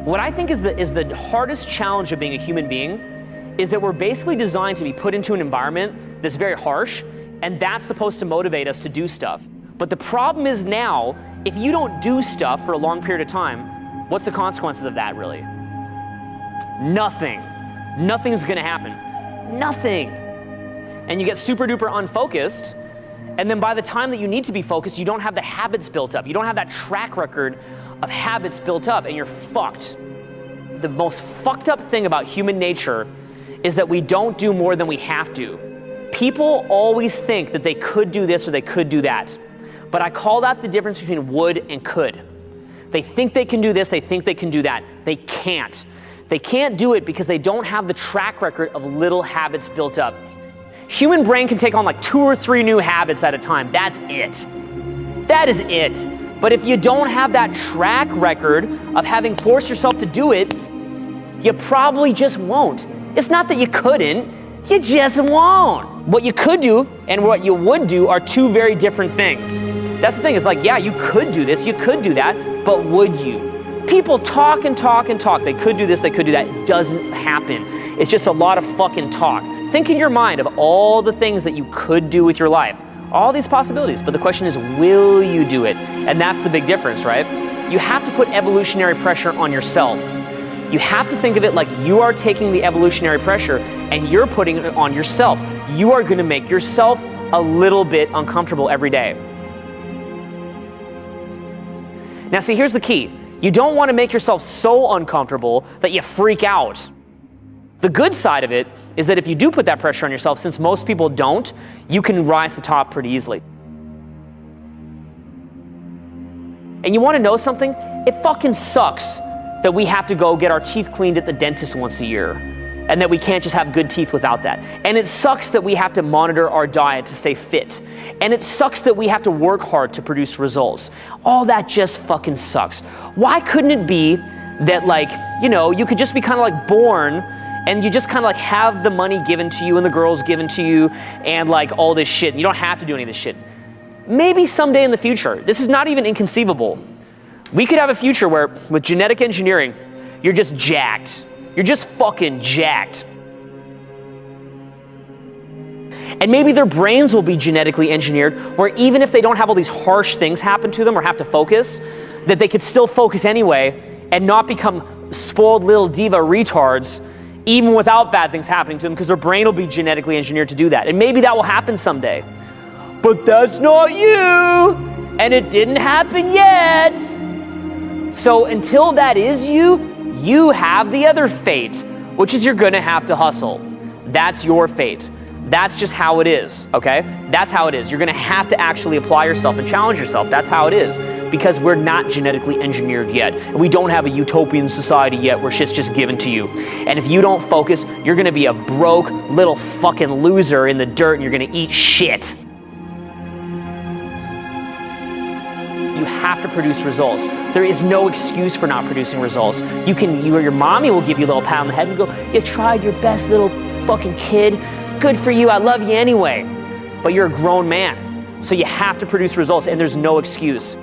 What I think is the hardest challenge of being a human being is that we're basically designed to be put into an environment that's very harsh, and that's supposed to motivate us to do stuff. But the problem is now, if you don't do stuff for a long period of time, what's the consequences of that really? Nothing. Nothing's gonna happen. Nothing. And you get super duper unfocused, and then by the time that you need to be focused, you don't have the habits built up. You don't have that track record of habits built up, and you're fucked. The most fucked up thing about human nature is that we don't do more than we have to. People always think that they could do this or they could do that. But I call that the difference between would and could. They think they can do this, they think they can do that. They can't. They can't do it because they don't have the track record of little habits built up. Human brain can take on like 2 or 3 new habits at a time. That's it. That is it. But if you don't have that track record of having forced yourself to do it, you probably just won't. It's not that you couldn't, you just won't. What you could do and what you would do are 2 very different things. That's the thing, it's like, yeah, you could do this, you could do that, but would you? People talk and talk and talk. They could do this, they could do that. It doesn't happen. It's just a lot of fucking talk. Think in your mind of all the things that you could do with your life. All these possibilities, but the question is, will you do it? And that's the big difference, right? You have to put evolutionary pressure on yourself. You have to think of it like you are taking the evolutionary pressure and you're putting it on yourself. You are gonna make yourself a little bit uncomfortable every day. Now see, here's the key. You don't wanna make yourself so uncomfortable that you freak out. The good side of it is that if you do put that pressure on yourself, since most people don't, you can rise to the top pretty easily. And you wanna know something? It fucking sucks that we have to go get our teeth cleaned at the dentist once a year, and that we can't just have good teeth without that. And it sucks that we have to monitor our diet to stay fit. And it sucks that we have to work hard to produce results. All that just fucking sucks. Why couldn't it be that, like, you know, you could just be kind of like born and you just kind of like have the money given to you and the girls given to you and like all this shit. You don't have to do any of this shit. Maybe someday in the future, this is not even inconceivable. We could have a future where with genetic engineering, you're just jacked. You're just fucking jacked. And maybe their brains will be genetically engineered where even if they don't have all these harsh things happen to them or have to focus, that they could still focus anyway and not become spoiled little diva retards even without bad things happening to them, because their brain will be genetically engineered to do that. And maybe that will happen someday. But that's not you, and it didn't happen yet. So until that is you, you have the other fate, which is you're gonna have to hustle. That's your fate. That's just how it is, okay? That's how it is. You're gonna have to actually apply yourself and challenge yourself. That's how it is. Because we're not genetically engineered yet. And we don't have a utopian society yet where shit's just given to you. And if you don't focus, you're gonna be a broke little fucking loser in the dirt and you're gonna eat shit. You have to produce results. There is no excuse for not producing results. Your mommy will give you a little pat on the head and go, you tried your best, little fucking kid. Good for you, I love you anyway. But you're a grown man. So you have to produce results and there's no excuse.